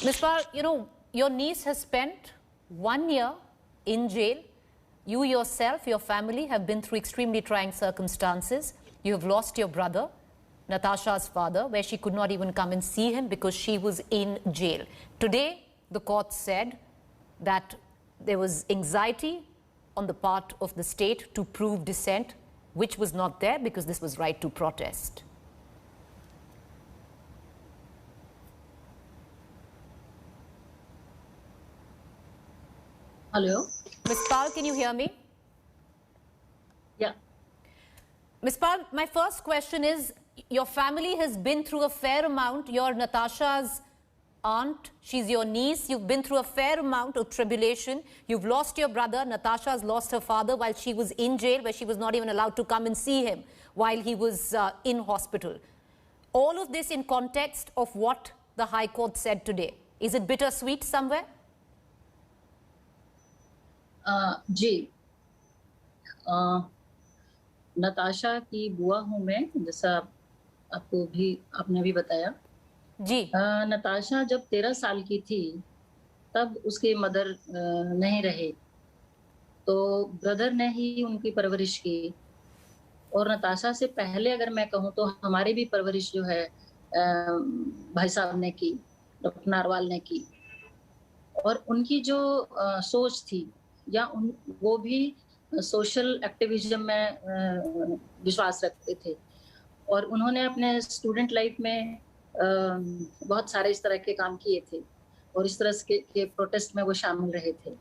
Ms. Pal, your niece has spent 1 year in jail. You yourself, your family have been through extremely trying circumstances. You have lost your brother, Natasha's father, where she could not even come and see him because she was in jail. Today, the court said that there was anxiety on the part of the state to prove dissent, which was not there because this was right to protest. Hello? Ms. Pal, can you hear me? Yeah. Ms. Pal, my first question is, your family has been through a fair amount. You're Natasha's aunt, she's your niece. You've been through a fair amount of tribulation. You've lost your brother. Natasha's lost her father while she was in jail, where she was not even allowed to come and see him while he was in hospital. All of this in context of what the High Court said today. Is it bittersweet somewhere? जी, नताशा की बुआ हूँ मैं, जैसा आपने भी बताया जी। नताशा जब 13 साल की थी तब उसके मदर नहीं रहे, तो ब्रदर ने ही उनकी परवरिश की। और नताशा से पहले अगर मैं कहूँ तो हमारी भी परवरिश जो है भाई साहब ने की, डॉक्टर नारवाल ने की। और उनकी जो सोच थी या वो भी सोशल एक्टिविज्म में विश्वास रखते थे, और उन्होंने अपने स्टूडेंट लाइफ में बहुत सारे इस तरह के काम किए थे और इस तरह के प्रोटेस्ट में वो शामिल रहे थे।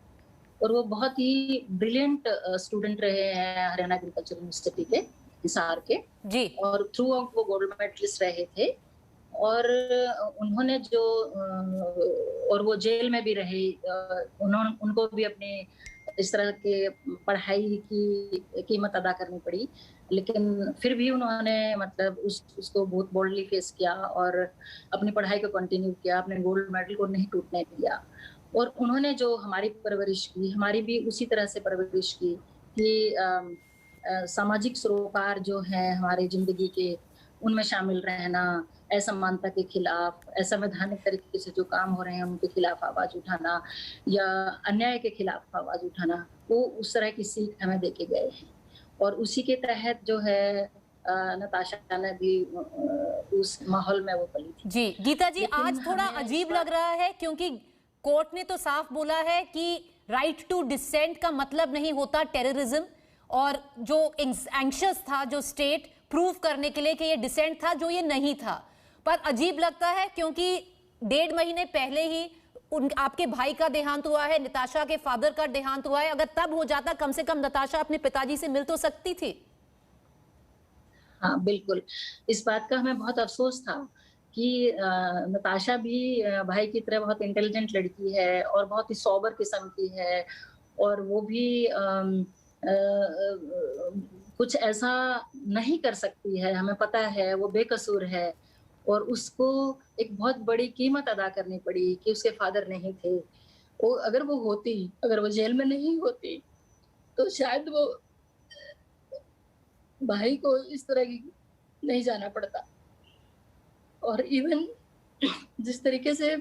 और वो बहुत ही ब्रिलियंट स्टूडेंट रहे हैं हरियाणा एग्रीकल्चर यूनिवर्सिटी के हिसार के जी। और थ्रू आउट वो गोल्ड मेडलिस्ट रहे थे। और उन्होंने जो और वो जेल में भी रहे, उनको भी अपने इस तरह के पढ़ाई की कीमत अदा करनी पड़ी, लेकिन फिर भी उन्होंने मतलब उसको बहुत बोल्डली फेस किया और अपनी पढ़ाई को कंटिन्यू किया, अपने गोल्ड मेडल को नहीं टूटने दिया। और उन्होंने जो हमारी परवरिश की, हमारी भी उसी तरह से परवरिश की कि सामाजिक सरोकार जो है हमारी जिंदगी के, उनमें शामिल रहना, असमानता के खिलाफ, असंवैधानिक तरीके से जो काम हो रहे हैं उनके खिलाफ आवाज उठाना या अन्याय के खिलाफ आवाज उठाना, वो उस तरह की सीख हमें देके गए हैं। और उसी के तहत जो है नताशा ने भी उस माहौल में वो पली थी। जी गीता जी, आज थोड़ा अजीब लग रहा है क्योंकि कोर्ट ने तो साफ बोला है कि राइट टू डिसेंट का मतलब नहीं होता टेररिज्म, और जो एंग्शियस था जो स्टेट प्रूव करने के लिए कि ये डिसेंट था, जो ये नहीं था। पर अजीब लगता है क्योंकि 1.5 महीने पहले ही आपके भाई का देहांत हुआ है, नताशा के फादर का देहांत हुआ है। अगर तब हो जाता, कम से कम नताशा अपने पिताजी से मिल तो सकती थी। हाँ बिल्कुल, इस बात का हमें बहुत अफसोस था कि नताशा भी भाई की तरह बहुत इंटेलिजेंट लड़की है और बहुत ही सोबर किस्म की है, और वो भी कुछ ऐसा नहीं कर सकती है, हमें पता है वो बेकसूर है। और उसको एक बहुत बड़ी कीमत अदा करनी पड़ी कि उसके फादर नहीं थे। अगर वो जेल में नहीं होती तो शायद वो भाई को इस तरह की नहीं जाना पड़ता। और इवन जिस तरीके से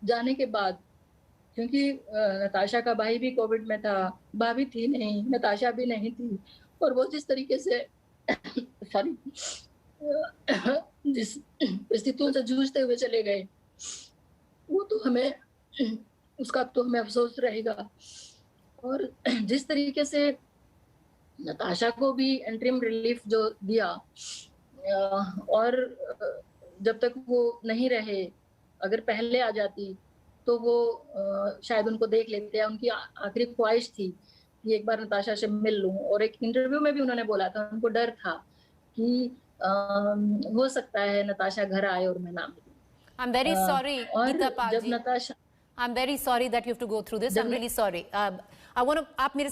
जाने के बाद, क्योंकि नताशा का भाई भी कोविड में था, भाभी थी नहीं, नताशा भी नहीं थी, और वो जिस तरीके से सॉरी जिस परिस्थितियों से जूझते हुए चले गए, वो तो हमें उसका तो हमें अफसोस रहेगा। और जिस तरीके से नताशा को भी इंटरिम रिलीफ जो दिया, और जब तक वो नहीं रहे, अगर पहले आ जाती तो वो शायद उनको देख लेते, या उनकी आखिरी ख्वाहिश थी कि एक बार नताशा से मिल लूं। और एक इंटरव्यू में भी उन्होंने बोला था, उनको डर था कि हो सकता है नताशा घर आए और मैं ना मिलूं। I'm very sorry, Geeta Pal जब ji. Natasha I'm very sorry that you have to go through this. I'm really sorry. I want to, आप मेरे